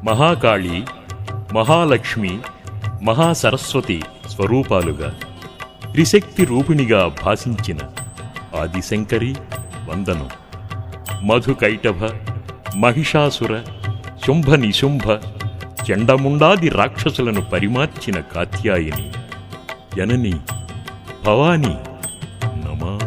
మహాకాళి, మహాలక్ష్మి, మహాసరస్వతి స్వరూపాలుగా త్రిశక్తి రూపిణిగా భాసించిన ఆదిశంకరి వందనం. మధుకైటభ, మహిషాసుర, శుంభ నిశుంభ, చండముండాది రాక్షసులను పరిమార్చిన కాత్యాయని, జనని భవాని నమా.